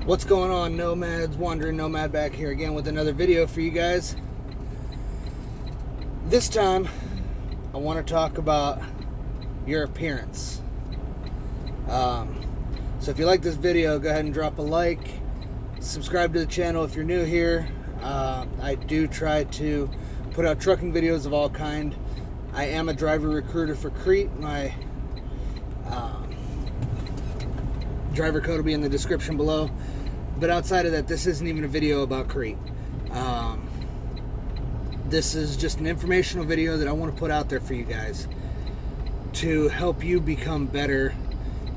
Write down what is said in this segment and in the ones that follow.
What's going on, nomads? Wandering Nomad back here again with another video for you guys. This time I want to talk about your appearance. So if you like this video, go ahead and drop a like, subscribe to the channel if you're new here. I do try to put out trucking videos of all kind. I am a driver recruiter for Crete. My driver code will be in the description below. But outside of that, this isn't even a video about Crete. This is just an informational video that I want to put out there for you guys to help you become better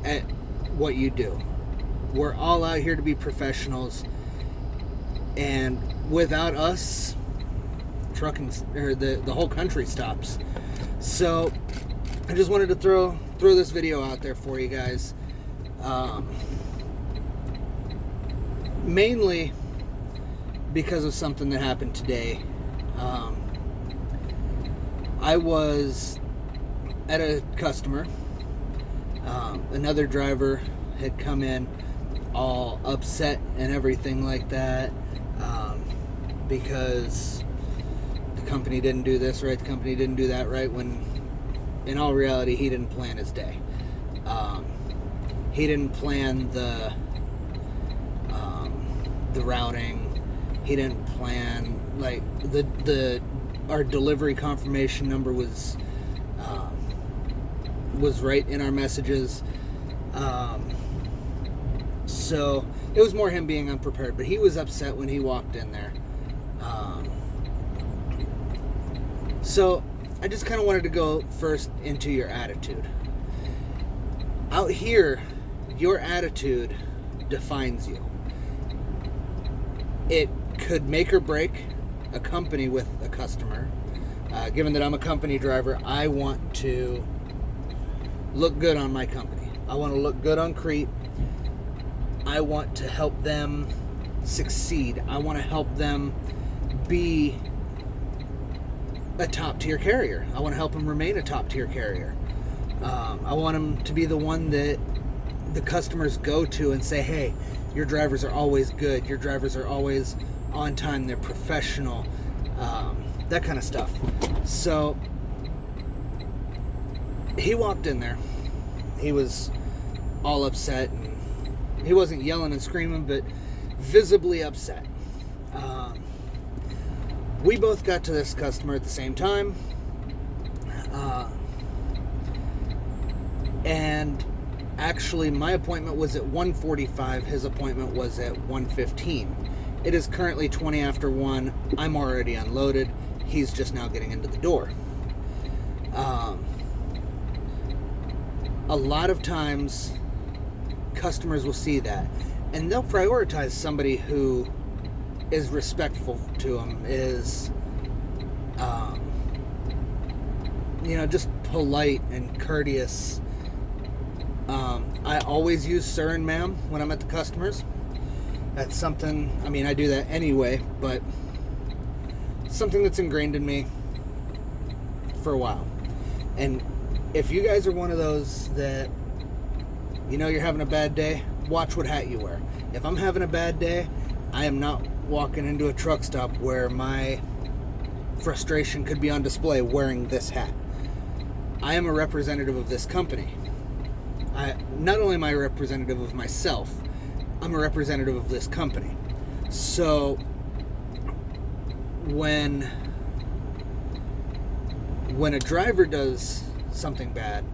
at what you do. We're all out here to be professionals, and without us, trucking or the whole country stops. So I just wanted to throw this video out there for you guys. Mainly because of something that happened today. I was at a customer. Another driver had come in all upset and everything like that, because the company didn't do this right, the company didn't do that right, when in all reality he didn't plan his day. He didn't plan the routing. He didn't plan, like, our delivery confirmation number was right in our messages. So it was more him being unprepared, but he was upset when he walked in there. So I just kind of wanted to go first into your attitude. Out here, your attitude defines you. It could make or break a company with a customer. Given that I'm a company driver, I want to look good on my company. I want to look good on Crete. I want to help them succeed. I want to help them be a top-tier carrier. I want to help them remain a top-tier carrier. I want them to be the one that the customers go to and say, hey, your drivers are always good. Your drivers are always on time. They're professional. That kind of stuff. So he walked in there. He was all upset. And he wasn't yelling and screaming, but visibly upset. We both got to this customer at the same time. And actually, my appointment was at 1:45. His appointment was at 1:15. It is currently 20 after 1. I'm already unloaded. He's just now getting into the door. A lot of times, customers will see that, and they'll prioritize somebody who is respectful to them, is, just polite and courteous. I always use sir and ma'am when I'm at the customers. That's something, I do that anyway, but something that's ingrained in me for a while. And if you guys are one of those that, you're having a bad day, watch what hat you wear. If I'm having a bad day, I am not walking into a truck stop where my frustration could be on display wearing this hat. I am a representative of this company. Not only am I a representative of myself, I'm a representative of this company. So when a driver does something bad,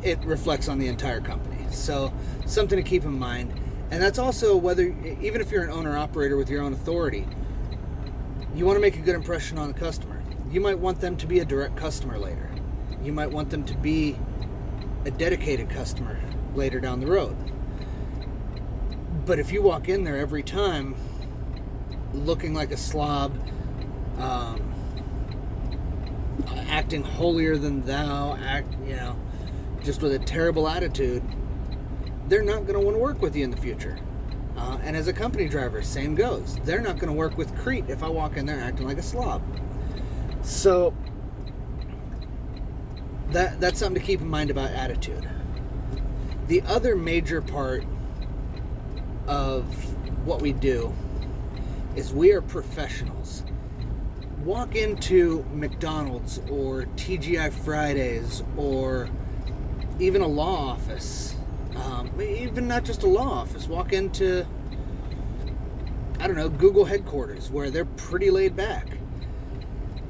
it reflects on the entire company. So something to keep in mind. And that's also even if you're an owner-operator with your own authority, you want to make a good impression on the customer. You might want them to be a direct customer later. You might want them to be a dedicated customer later down the road. But if you walk in there every time looking like a slob, acting holier than thou, just with a terrible attitude, they're not going to want to work with you in the future. And as a company driver, same goes. They're not going to work with Crete if I walk in there acting like a slob. So that's something to keep in mind about attitude. The other major part of what we do is we are professionals. Walk into McDonald's or TGI Fridays or even a law office, even not just a law office. Walk into, I don't know, Google headquarters where they're pretty laid back.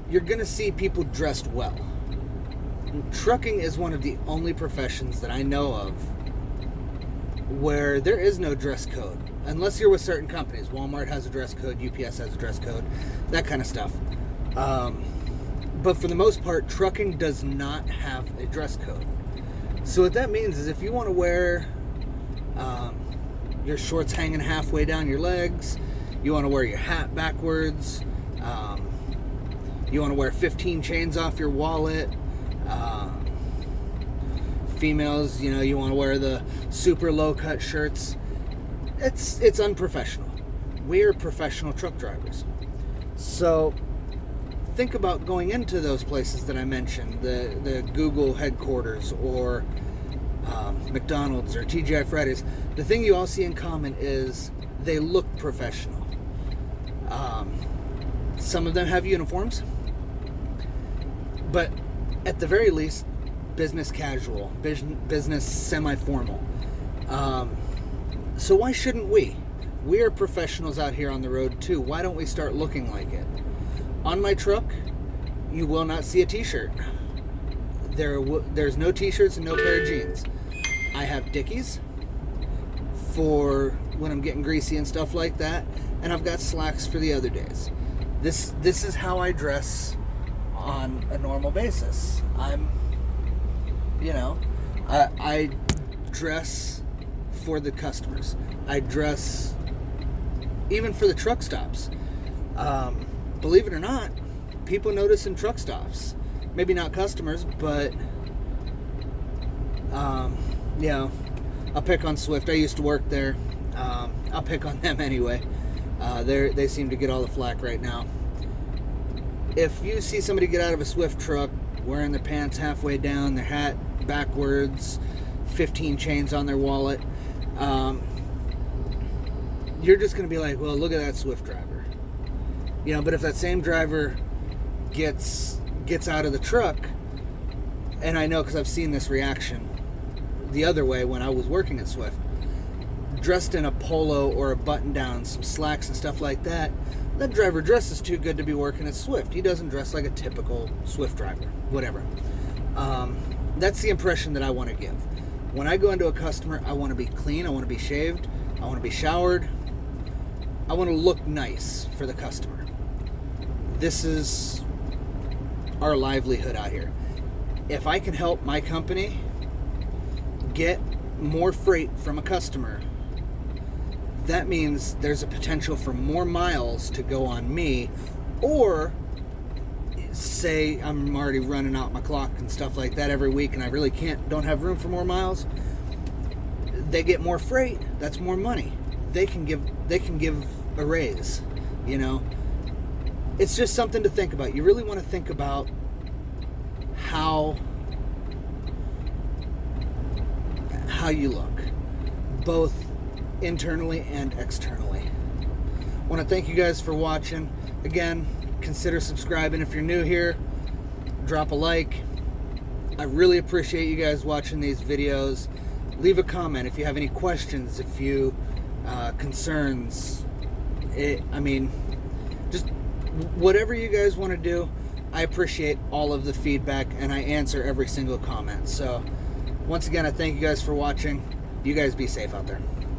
You're going to see people dressed well. Trucking is one of the only professions that I know of where there is no dress code, unless you're with certain companies. Walmart has a dress code, UPS has a dress code, that kind of stuff. But for the most part, trucking does not have a dress code. So what that means is if you want to wear your shorts hanging halfway down your legs, you want to wear your hat backwards, you want to wear 15 chains off your wallet, females, you want to wear the super low cut shirts. It's unprofessional. We're professional truck drivers. So think about going into those places that I mentioned, the Google headquarters or McDonald's or TGI Fridays. The thing you all see in common is they look professional. Some of them have uniforms, but at the very least, business casual, business semi-formal. So why shouldn't we? We are professionals out here on the road too. Why don't we start looking like it? On my truck, you will not see a t-shirt. There's no t-shirts and no pair of jeans. I have Dickies for when I'm getting greasy and stuff like that, and I've got slacks for the other days. This is how I dress on a normal basis. I dress for the customers. I dress even for the truck stops. Believe it or not, people notice in truck stops. Maybe not customers, but I'll pick on Swift. I used to work there. I'll pick on them anyway. They seem to get all the flack right now. If you see somebody get out of a Swift truck wearing their pants halfway down, their hat backwards, 15 chains on their wallet, you're just going to be like, well, look at that Swift driver. But if that same driver gets out of the truck, and I know because I've seen this reaction the other way when I was working at Swift, dressed in a polo or a button down, some slacks and stuff like that, that driver dresses too good to be working at Swift. He doesn't dress like a typical Swift driver, whatever. That's the impression that I want to give. When I go into a customer, I want to be clean, I want to be shaved, I want to be showered, I want to look nice for the customer. This is our livelihood out here. If I can help my company get more freight from a customer, that means there's a potential for more miles to go on me, or say I'm already running out my clock and stuff like that every week and I really don't have room for more miles. They get more freight, that's more money. They can give a raise, It's just something to think about. You really want to think about how you look, both internally and externally. I want to thank you guys for watching. Again, consider subscribing if you're new here. Drop a like. I really appreciate you guys watching these videos. Leave a comment if you have any questions, if you concerns. Just whatever you guys want to do. I appreciate all of the feedback and I answer every single comment. So once again, I thank you guys for watching. You guys be safe out there.